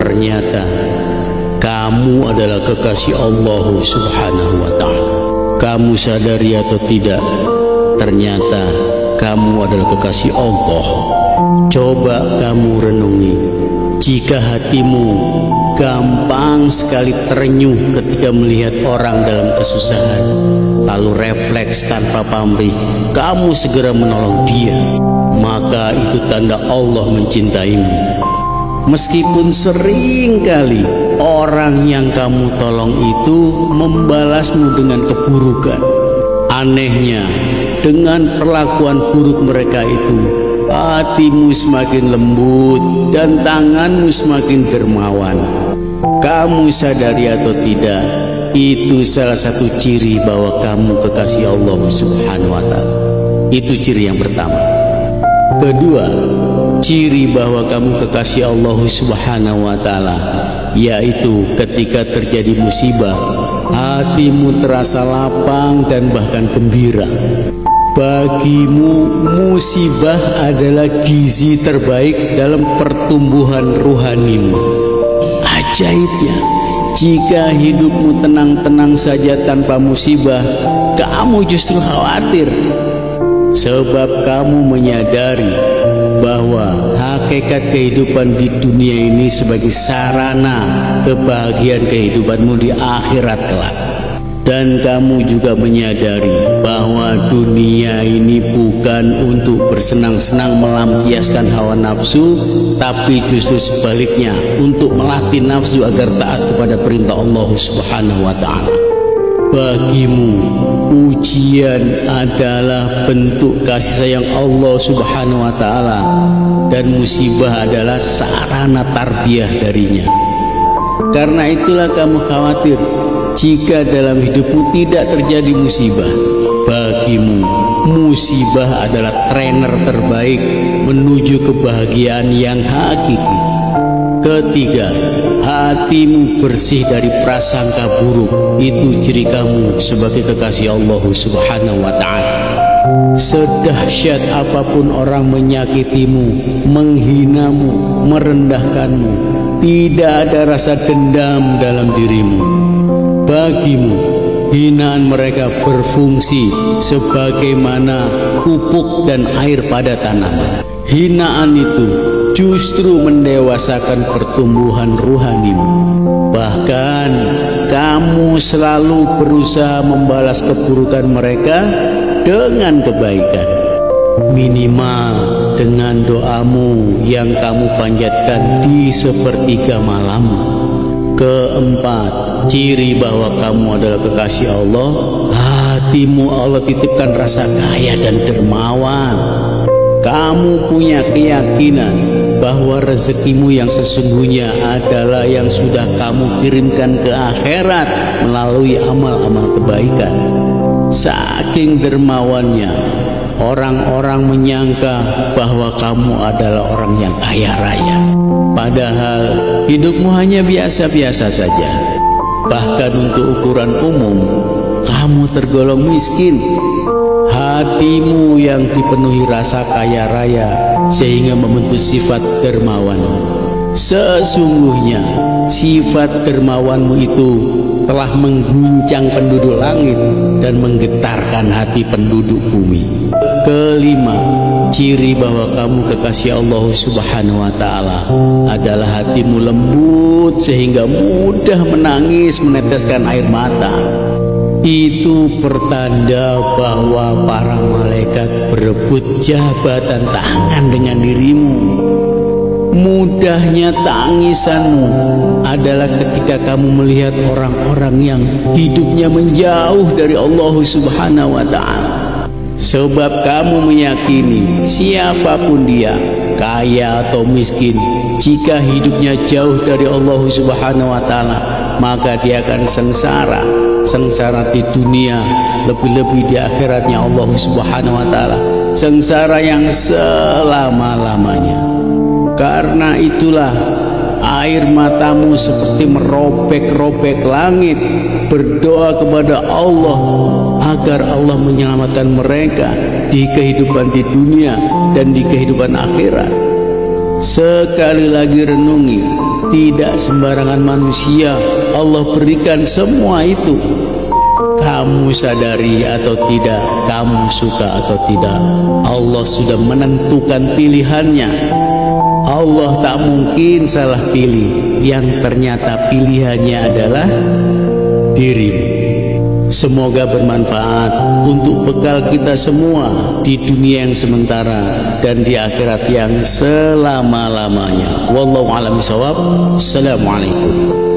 Ternyata kamu adalah kekasih Allah Subhanahu wa ta'ala. Kamu sadari atau tidak, ternyata kamu adalah kekasih Allah. Coba kamu renungi, jika hatimu gampang sekali terenyuh ketika melihat orang dalam kesusahan, lalu refleks tanpa pamrih kamu segera menolong dia, maka itu tanda Allah mencintaimu. Meskipun sering kali orang yang kamu tolong itu membalasmu dengan keburukan, anehnya dengan perlakuan buruk mereka itu, hatimu semakin lembut dan tanganmu semakin dermawan. Kamu sadari atau tidak, itu salah satu ciri bahwa kamu kekasih Allah Subhanahu wa ta'ala. Itu ciri yang pertama. Kedua, ciri bahwa kamu kekasih Allah Subhanahu wa ta'ala, yaitu ketika terjadi musibah, hatimu terasa lapang dan bahkan gembira. Bagimu musibah adalah gizi terbaik dalam pertumbuhan rohanimu. Ajaibnya, jika hidupmu tenang-tenang saja tanpa musibah, kamu justru khawatir. Sebab kamu menyadari bahwa hakikat kehidupan di dunia ini sebagai sarana kebahagiaan kehidupanmu di akhirat kelak. Dan kamu juga menyadari bahwa dunia ini bukan untuk bersenang-senang melampiaskan hawa nafsu, tapi justru sebaliknya untuk melatih nafsu agar taat kepada perintah Allah Subhanahu wa ta'ala. Bagimu ujian adalah bentuk kasih sayang Allah Subhanahu wa ta'ala, dan musibah adalah sarana tarbiyah darinya. Karena itulah kamu khawatir jika dalam hidupmu tidak terjadi musibah. Bagimu musibah adalah trainer terbaik menuju kebahagiaan yang hakiki. Ketiga, hatimu bersih dari prasangka buruk. Itu ciri kamu sebagai kekasih Allah Subhanahu wa ta'ala. Sedahsyat apapun orang menyakitimu, menghinamu, merendahkanmu, tidak ada rasa dendam dalam dirimu. Bagimu, hinaan mereka berfungsi sebagaimana pupuk dan air pada tanaman. Hinaan itu justru mendewasakan pertumbuhan rohanimu. Bahkan kamu selalu berusaha membalas keburukan mereka dengan kebaikan, minimal dengan doamu yang kamu panjatkan di sepertiga malam. Keempat, ciri bahwa kamu adalah kekasih Allah, hatimu Allah titipkan rasa kaya dan dermawan. Kamu punya keyakinan bahwa rezekimu yang sesungguhnya adalah yang sudah kamu kirimkan ke akhirat melalui amal-amal kebaikan. Saking dermawannya, orang-orang menyangka bahwa kamu adalah orang yang kaya raya, padahal hidupmu hanya biasa-biasa saja. Bahkan untuk ukuran umum, kamu tergolong miskin. Hatimu yang dipenuhi rasa kaya raya sehingga membentuk sifat dermawan. Sesungguhnya sifat dermawanmu itu telah mengguncang penduduk langit dan menggetarkan hati penduduk bumi. Kelima, ciri bahwa kamu kekasih Allah Subhanahu wa ta'ala adalah hatimu lembut sehingga mudah menangis, meneteskan air mata. Itu pertanda bahwa para malaikat berebut jabatan tangan dengan dirimu. Mudahnya tangisanmu adalah ketika kamu melihat orang-orang yang hidupnya menjauh dari Allah Subhanahu wa ta'ala. Sebab kamu meyakini siapapun dia, kaya atau miskin, jika hidupnya jauh dari Allah Subhanahu wa ta'ala, maka dia akan sengsara. Sengsara di dunia, lebih-lebih di akhiratnya Allah Subhanahu wa ta'ala, sengsara yang selama-lamanya. Karena itulah air matamu seperti merobek-robek langit, berdoa kepada Allah agar Allah menyelamatkan mereka di kehidupan di dunia dan di kehidupan akhirat. Sekali lagi renungi, Tidak sembarangan manusia Allah berikan semua itu. Kamu sadari atau tidak, kamu suka atau tidak, Allah sudah menentukan pilihannya. Allah tak mungkin salah pilih. Yang ternyata pilihannya adalah dirimu. Semoga bermanfaat untuk bekal kita semua di dunia yang sementara dan di akhirat yang selama-lamanya. Wallahu a'lam bishawab. Assalamualaikum.